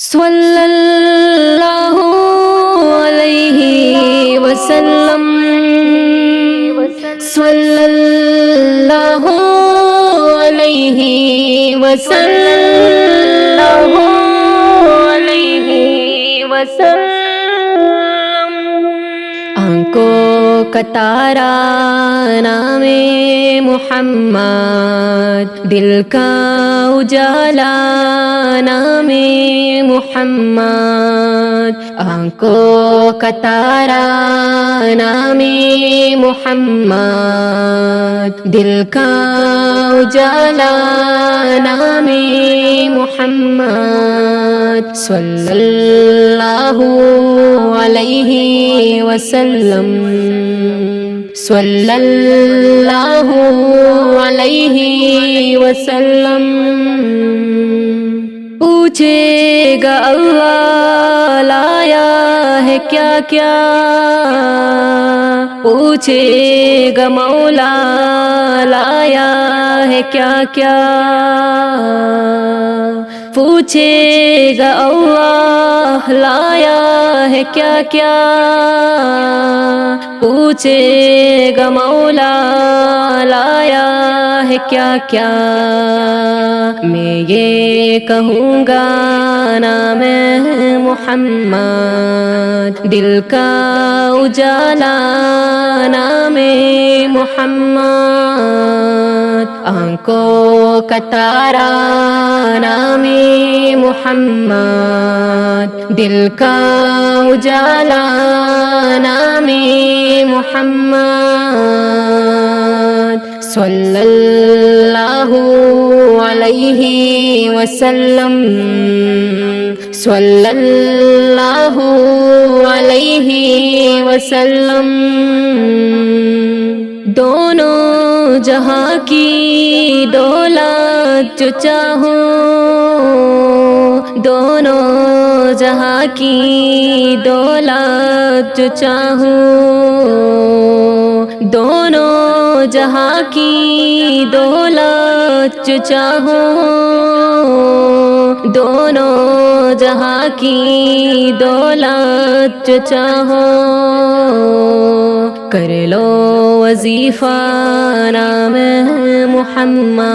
صلی اللہ علیہ وسلم، صلی اللہ علیہ وسلم، علیہ وسلم۔ آنکھوں کا تارا نام محمد، دل کا اجالا نام محمد، آنکھوں کا تارا نام محمد، دل کا اجالا نام محمد، صلی اللہ علیہ وسلم، صلی اللہ علیہ وسلم۔ پوچھے گا اللہ لایا ہے کیا کیا، پوچھے گا مولا لایا ہے کیا کیا، پوچھے گا اللہ لایا ہے کیا کیا، پوچھے گا مولا لایا ہے کیا کیا۔ میں یہ کہوں گا نام محمد، دل کا اجالا نام محمد، آنکھوں کا تارا نام محمد، دل کا اجالا نام محمد، صلی اللہ علیہ وسلم، صلی اللہ علیہ وسلم۔ دونوں جہاں کی دولت جو چاہوں، دونوں جہاں کی دولت جو چاہوں، دونوں جہاں کی دولت جو چاہوں، دونوں جہاں کی دولت جو چاہوں، کر لو وظیفہ نام محمد،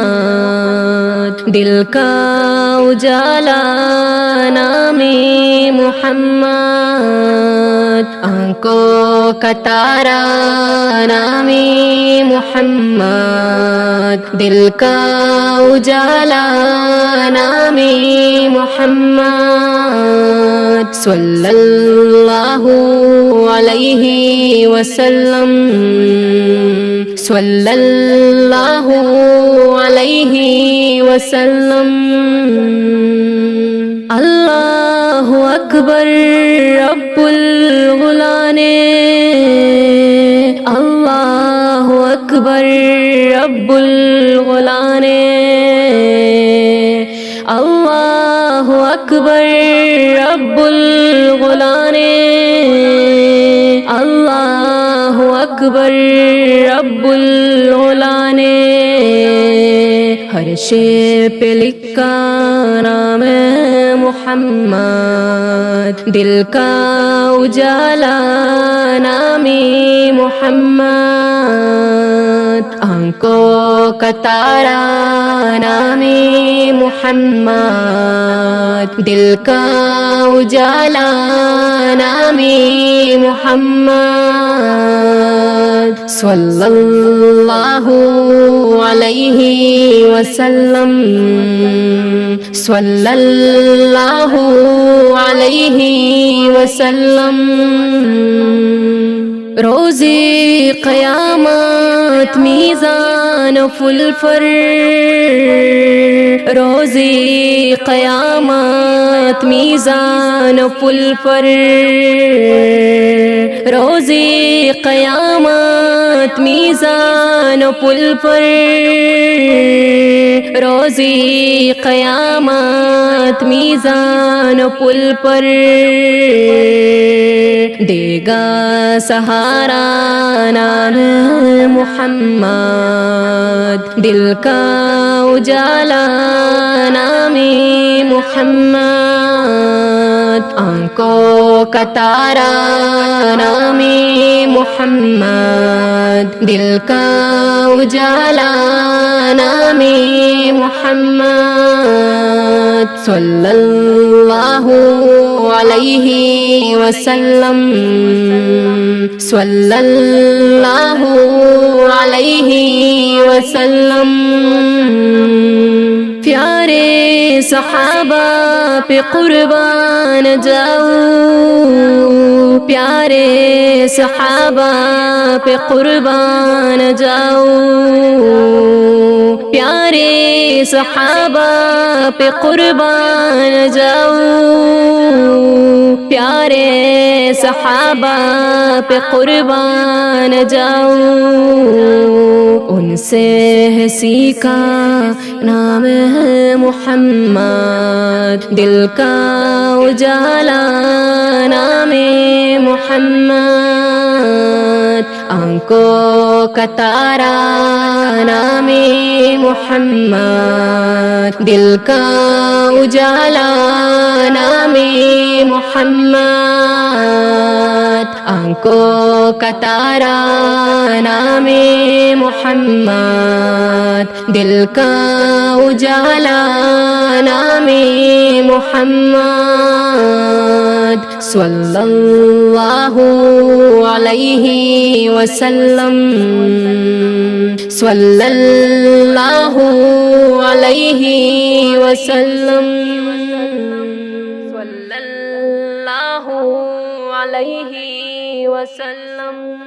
دل کا اجالا نام محمد، آنکھوں کا تارا نام محمد، دل کا اجالا نام محمد، صلی اللہ علیہ وسلم، صلی اللہ علیہ وسلم۔ اللہ اکبر رب الغلان، اللہ اکبر رب الغلان، اللہ اکبر رب الغلان، اللہ اکبر رب الغلان۔ ہر شے پہ لکھا نام محمد، دل کا اجالا نام محمد، آنکھوں کا تارا نام محمد، دل کا اجالا نام محمد، صلی اللہ علیہ وسلم، صلی اللہ علیہ وسلم۔ روز قیامت میزان فل پر، روز قیامت میزان فل پر، روز قیامت میزان پل پر، روز قیامت میزان پل پر، دے گا سہارا نام محمد، دل کا اجالا نام محمد، آنکھوں کا تارا نام محمد، دل کا اجالا نام محمد، صلی اللہ علیہ وسلم، صلی اللہ علیہ وسلم۔ پیارے صحابہ پہ قربان جاؤ، پیارے صحابہ پہ قربان جاؤ، پیارے صحابہ پہ قربان جاؤ، پیارے صحابہ پہ قربان جاؤ۔ ان سے ہے سیکھا نام ہے محمد، دل کا اجالا نام محمد، آنکھوں کا تارا نام محمد، دل کا اجالا نام محمد، آنکھوں کا تارا نام محمد، دل کا اجالا نام محمد، صلی اللہ علیہ وسلم، صلی اللہ علیہ وسلم، صلی اللہ علیہ وسلم۔